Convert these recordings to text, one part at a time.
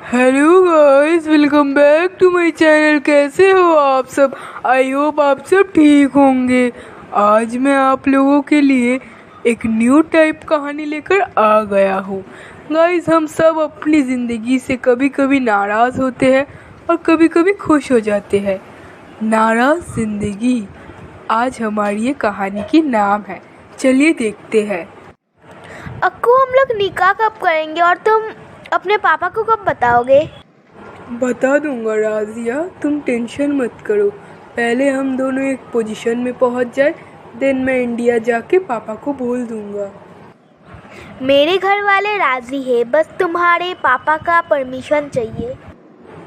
Hello guys, welcome back to my channel. कैसे हो आप सब? आई होप आप सब ठीक होंगे। आज मैं आप लोगों के लिए एक न्यू टाइप कहानी लेकर आ गया हूँ। गाइस, हम सब अपनी ज़िंदगी से कभी कभी नाराज़ होते हैं और कभी कभी खुश हो जाते हैं। नाराज़ ज़िंदगी आज हमारी ये कहानी की नाम है। चलिए देखते हैं। अक्कू, हम लोग निकाह कब करेंगे और तुम अपने पापा को कब बताओगे? बता दूंगा राजिया, तुम टेंशन मत करो। पहले हम दोनों एक पोजीशन में पहुंच जाए, देन मैं इंडिया जाके पापा को बोल दूंगा। मेरे घर वाले राजी है, बस तुम्हारे पापा का परमिशन चाहिए।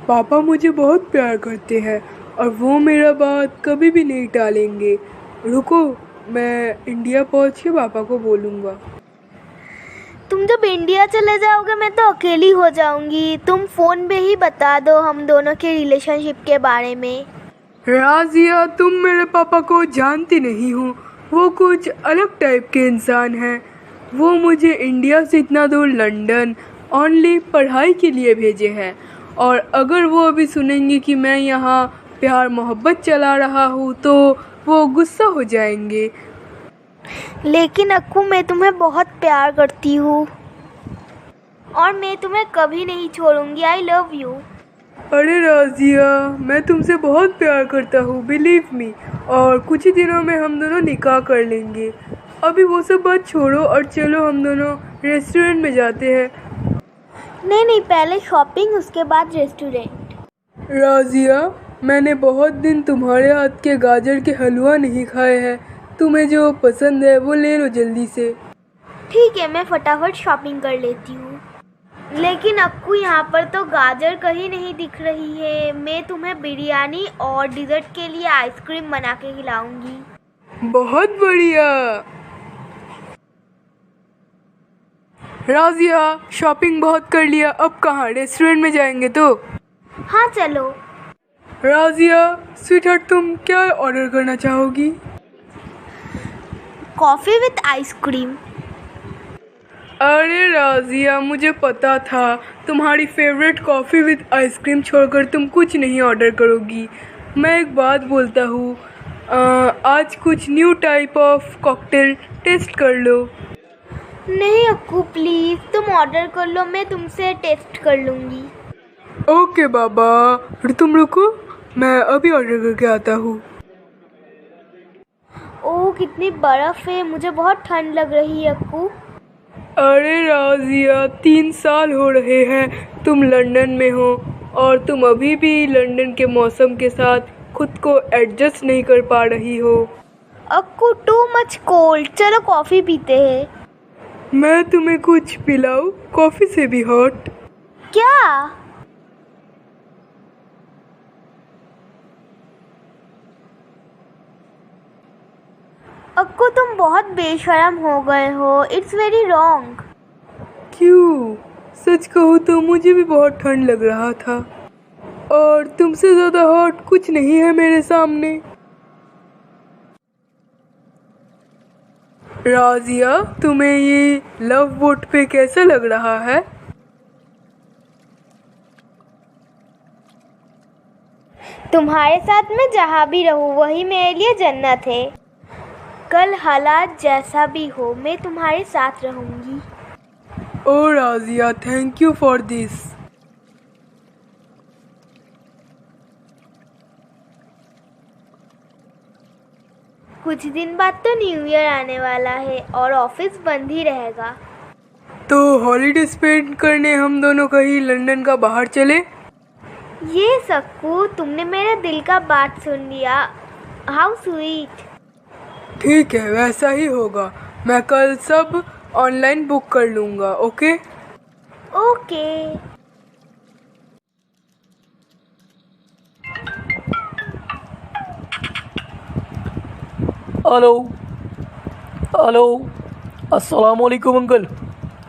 पापा मुझे बहुत प्यार करते हैं और वो मेरा बात कभी भी नहीं टालेंगे। रुको, मैं इंडिया पहुंच के पापा को बोलूँगा। तुम जब इंडिया चले जाओगे मैं तो अकेली हो जाऊंगी। तुम फ़ोन पे ही बता दो हम दोनों के रिलेशनशिप के बारे में। राजिया, तुम मेरे पापा को जानती नहीं हो। वो कुछ अलग टाइप के इंसान हैं। वो मुझे इंडिया से इतना दूर लंदन ओनली पढ़ाई के लिए भेजे हैं, और अगर वो अभी सुनेंगे कि मैं यहाँ प्यार मोहब्बत चला रहा हूँ तो वो गुस्सा हो जाएंगे। लेकिन अक्कू, मैं तुम्हें बहुत प्यार करती हूँ और मैं तुम्हें कभी नहीं छोड़ूंगी। I love you. अरे राजिया, मैं तुमसे बहुत प्यार करता हूँ, बिलीव मी। और कुछ ही दिनों में हम दोनों निकाह कर लेंगे। अभी वो सब बात छोड़ो और चलो हम दोनों रेस्टोरेंट में जाते हैं। नहीं, पहले शॉपिंग, उसके बाद रेस्टोरेंट। राजिया, मैंने बहुत दिन तुम्हारे हाथ के गाजर के हलवा नहीं खाए हैं। तुम्हें जो पसंद है वो ले लो जल्दी से। ठीक है, मैं फटाफट शॉपिंग कर लेती हूँ। लेकिन अक्कू, यहाँ पर तो गाजर कहीं नहीं दिख रही है। मैं तुम्हें बिरयानी और डिज़र्ट के लिए आइसक्रीम बना के खिलाऊंगी। बहुत बढ़िया। राजिया, शॉपिंग बहुत कर लिया, अब कहाँ? रेस्टोरेंट में जाएंगे तो। हाँ, चलो। राजिया स्वीटहार्ट, तुम क्या ऑर्डर करना चाहोगी? Coffee with ice cream. अरे राजिया, मुझे पता था तुम्हारी फेवरेट कॉफ़ी विद आइसक्रीम छोड़कर तुम कुछ नहीं ऑर्डर करोगी। मैं एक बात बोलता हूँ, आज कुछ new type of cocktail taste कर लो। नहीं अक्कू, प्लीज़ तुम ऑर्डर कर लो, मैं तुमसे टेस्ट कर लूँगी। ओके बाबा, तुम रुको, मैं अभी ऑर्डर करके आता हूँ। ओह, कितनी बर्फ़ है, मुझे बहुत ठंड लग रही है अक्कू। अरे राजिया, 3 साल हो रहे हैं तुम लंदन में हो और तुम अभी भी लंदन के मौसम के साथ खुद को एडजस्ट नहीं कर पा रही हो। अक्कू, टू मच कोल्ड, चलो कॉफ़ी पीते हैं। मैं तुम्हें कुछ पिलाऊं, कॉफ़ी से भी हॉट? क्या? अक्कू, तुम बहुत बेशर्म हो गए हो। It's very wrong. क्यों? सच कहूँ तो मुझे भी बहुत ठंड लग रहा था और तुमसे ज़्यादा हॉट कुछ नहीं है मेरे सामने। राजिया, तुम्हें ये लव बोट पे कैसा लग रहा है? तुम्हारे साथ मैं जहाँ भी रहूँ वही मेरे लिए जन्नत है। कल हालात जैसा भी हो, मैं तुम्हारे साथ रहूँगी। ओ राजिया, थैंक यू फॉर दिस। कुछ दिन बाद तो न्यू ईयर आने वाला है और ऑफिस बंद ही रहेगा। तो हॉलीडे स्पेंड करने हम दोनों कहीं लंदन का बाहर चले? ये सक्कू, तुमने मेरे दिल का बात सुन लिया। How sweet. ठीक है, वैसा ही होगा। मैं कल सब ऑनलाइन बुक कर लूँगा। Okay okay. हेलो हेलो, अस्सलाम वालेकुम अंकल।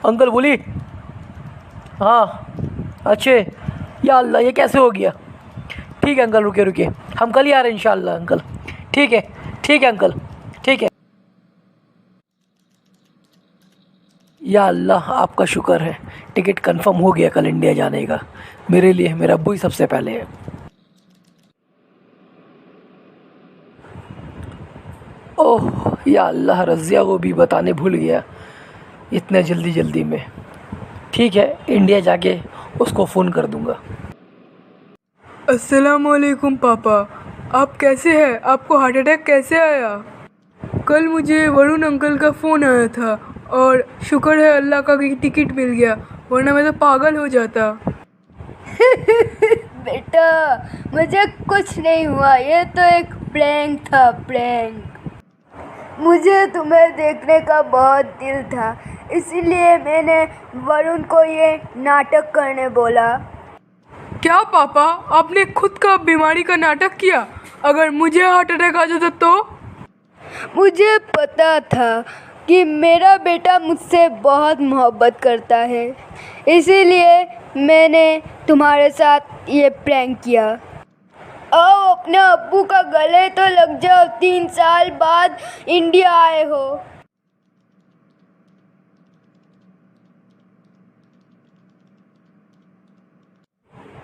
अंकल बोलिए। हाँ, अच्छे। या अल्लाह, ये कैसे हो गया? ठीक है अंकल, रुकिए रुकिए, हम कल ही आ रहे हैं इंशाल्लाह अंकल। ठीक है अंकल, ठीक है। या अल्लाह आपका शुक्र है, टिकट कंफर्म हो गया कल इंडिया जाने का। मेरे लिए मेरा अब्बू ही सबसे पहले है। ओह या अल्लाह, रज़िया को भी बताने भूल गया इतने जल्दी में। ठीक है, इंडिया जाके उसको फ़ोन कर दूंगा। अस्सलाम वालेकुम पापा, आप कैसे हैं? आपको हार्ट अटैक कैसे आया? कल मुझे वरुण अंकल का फ़ोन आया था और शुक्र है अल्लाह का कि टिकट मिल गया, वरना मैं तो पागल हो जाता। बेटा, मुझे कुछ नहीं हुआ, ये तो एक प्रैंक था, प्रैंक। मुझे तुम्हें देखने का बहुत दिल था, इसीलिए मैंने वरुण को ये नाटक करने बोला। क्या पापा, आपने खुद का बीमारी का नाटक किया? अगर मुझे हार्ट अटैक आ जाता तो? मुझे पता था कि मेरा बेटा मुझसे बहुत मोहब्बत करता है, इसीलिए मैंने तुम्हारे साथ ये प्रैंक किया। आओ अपने अब्बू का गले तो लग जाओ, 3 साल बाद इंडिया आए हो।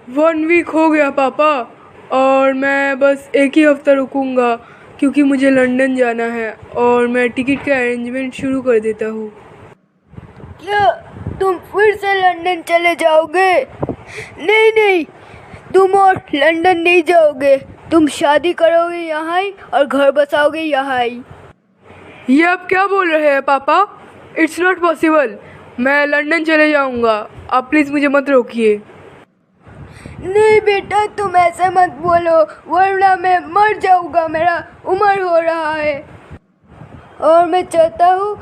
1 वीक हो गया पापा, और मैं बस एक ही हफ्ता रुकूंगा क्योंकि मुझे लंदन जाना है और मैं टिकट का अरेंजमेंट शुरू कर देता हूँ। क्या तुम फिर से लंदन चले जाओगे? नहीं, तुम और लंदन नहीं जाओगे, तुम शादी करोगे यहाँ ही और घर बसाओगे यहाँ ही। ये आप क्या बोल रहे हैं पापा? It's not possible. मैं लंदन चले जाऊँगा, आप प्लीज़ मुझे मत रोकिए। नहीं बेटा, तुम ऐसे मत बोलो, वरना मैं मर जाऊँगा, मेरा उम्र हो रहा है और मैं चाहता हूँ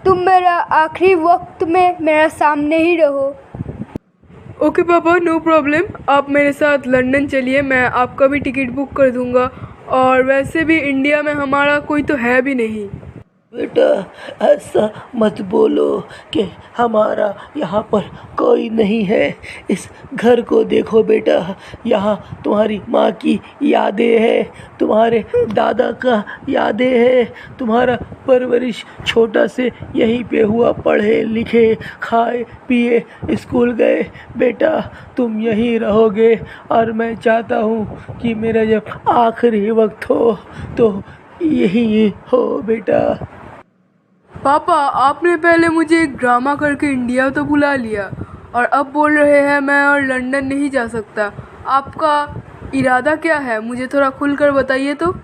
तुम मेरा आखिरी वक्त में मेरा सामने ही रहो। ओके पापा, नो प्रॉब्लम, आप मेरे साथ लंदन चलिए, मैं आपका भी टिकट बुक कर दूँगा। और वैसे भी इंडिया में हमारा कोई तो है भी नहीं। बेटा ऐसा मत बोलो कि हमारा यहाँ पर कोई नहीं है। इस घर को देखो बेटा, यहाँ तुम्हारी माँ की यादें हैं, तुम्हारे दादा का यादें हैं, तुम्हारा परवरिश छोटा से यहीं पे हुआ, पढ़े लिखे खाए पिए स्कूल गए। बेटा तुम यहीं रहोगे और मैं चाहता हूँ कि मेरा जब आखिरी वक्त हो तो यही हो बेटा। पापा, आपने पहले मुझे एक ड्रामा करके इंडिया तो बुला लिया और अब बोल रहे हैं मैं और लंदन नहीं जा सकता। आपका इरादा क्या है, मुझे थोड़ा खुलकर बताइए तो।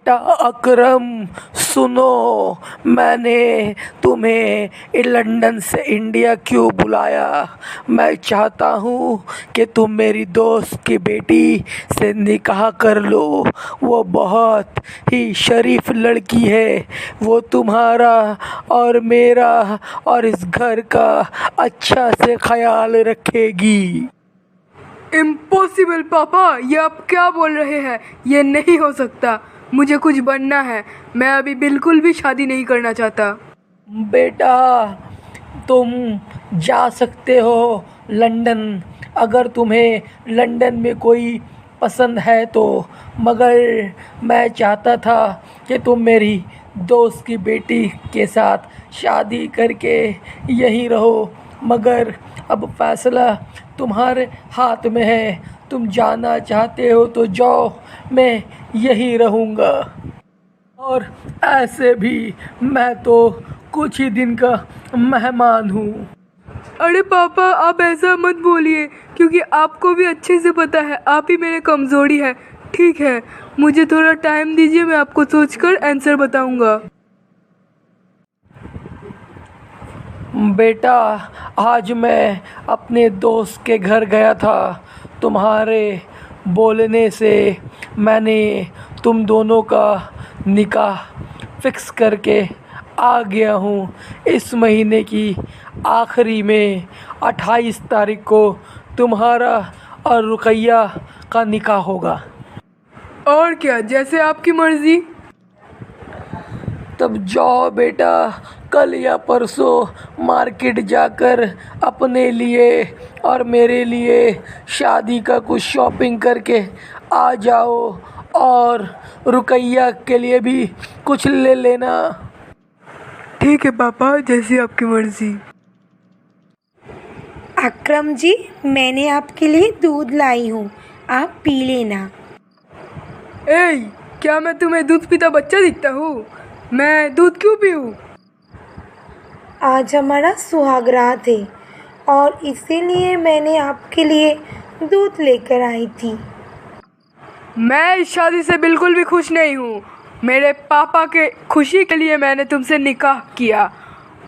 बेटा अकरम सुनो, मैंने तुम्हें लंदन से इंडिया क्यों बुलाया? मैं चाहता हूँ कि तुम मेरी दोस्त की बेटी से निकाह कर लो। वो बहुत ही शरीफ लड़की है, वो तुम्हारा और मेरा और इस घर का अच्छा से ख्याल रखेगी। इम्पॉसिबल पापा, ये आप क्या बोल रहे हैं? ये नहीं हो सकता, मुझे कुछ बनना है, मैं अभी बिल्कुल भी शादी नहीं करना चाहता। बेटा तुम जा सकते हो लंदन, अगर तुम्हें लंदन में कोई पसंद है तो, मगर मैं चाहता था कि तुम मेरी दोस्त की बेटी के साथ शादी करके यहीं रहो, मगर अब फैसला तुम्हारे हाथ में है। तुम जाना चाहते हो तो जाओ, मैं यहीं रहूँगा। और ऐसे भी मैं तो कुछ ही दिन का मेहमान हूँ। अरे पापा, आप ऐसा मत बोलिए, क्योंकि आपको भी अच्छे से पता है आप ही मेरे कमज़ोरी है। ठीक है, मुझे थोड़ा टाइम दीजिए, मैं आपको सोचकर आंसर बताऊँगा। बेटा आज मैं अपने दोस्त के घर गया था, तुम्हारे बोलने से मैंने तुम दोनों का निकाह फिक्स करके आ गया हूँ। इस महीने की आखिरी में 28 तारीख को तुम्हारा और रुकैया का निकाह होगा। और क्या, जैसे आपकी मर्ज़ी। तब जाओ बेटा, कल या परसों मार्केट जाकर अपने लिए और मेरे लिए शादी का कुछ शॉपिंग करके आ जाओ, और रुकैया के लिए भी कुछ ले लेना। ठीक है पापा, जैसी आपकी मर्ज़ी। अकरम जी, मैंने आपके लिए दूध लाई हूँ, आप पी लेना। ए, क्या मैं तुम्हें दूध पीता बच्चा दिखता हूँ? मैं दूध क्यों पीऊँ? आज हमारा सुहागरात है और इसीलिए मैंने आपके लिए दूध लेकर आई थी। मैं इस शादी से बिल्कुल भी खुश नहीं हूँ। मेरे पापा के खुशी के लिए मैंने तुमसे निकाह किया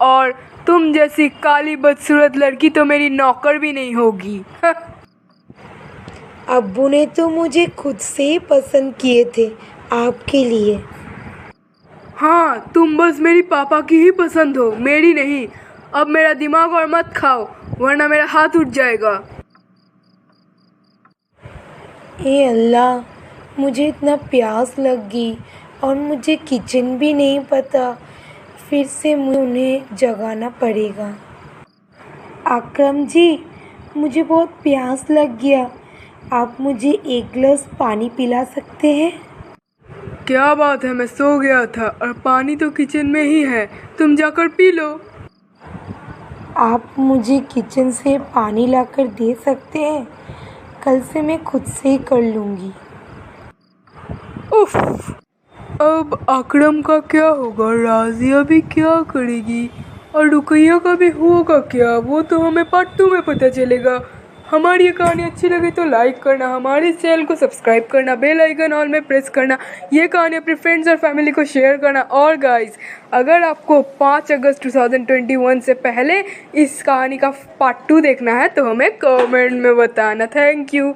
और तुम जैसी काली बदसूरत लड़की तो मेरी नौकर भी नहीं होगी। अब्बू ने तो मुझे खुद से ही पसंद किए थे आपके लिए। हाँ, तुम बस मेरी पापा की ही पसंद हो, मेरी नहीं। अब मेरा दिमाग और मत खाओ वरना मेरा हाथ उठ जाएगा। ए अल्लाह, मुझे इतना प्यास लग गई और मुझे किचन भी नहीं पता, फिर से मुझे उन्हें जगाना पड़ेगा। अकरम जी, मुझे बहुत प्यास लग गया, आप मुझे एक गिलास पानी पिला सकते हैं? क्या बात है, मैं सो गया था और पानी तो किचन में ही है, तुम जाकर पी लो। आप मुझे किचन से पानी लाकर दे सकते हैं? कल से मैं खुद से ही कर लूँगी। उफ, अब अकरम का क्या होगा? राजिया भी क्या करेगी? और रुकैया का भी होगा क्या? वो तो हमें पार्ट 2 में पता चलेगा। हमारी ये कहानी अच्छी लगे तो लाइक करना, हमारे चैनल को सब्सक्राइब करना, बेल आइकन ऑल में प्रेस करना, ये कहानी अपने फ्रेंड्स और फैमिली को शेयर करना। और गाइस, अगर आपको 5 अगस्त 2021 से पहले इस कहानी का पार्ट 2 देखना है तो हमें कमेंट में बताना। Thank you.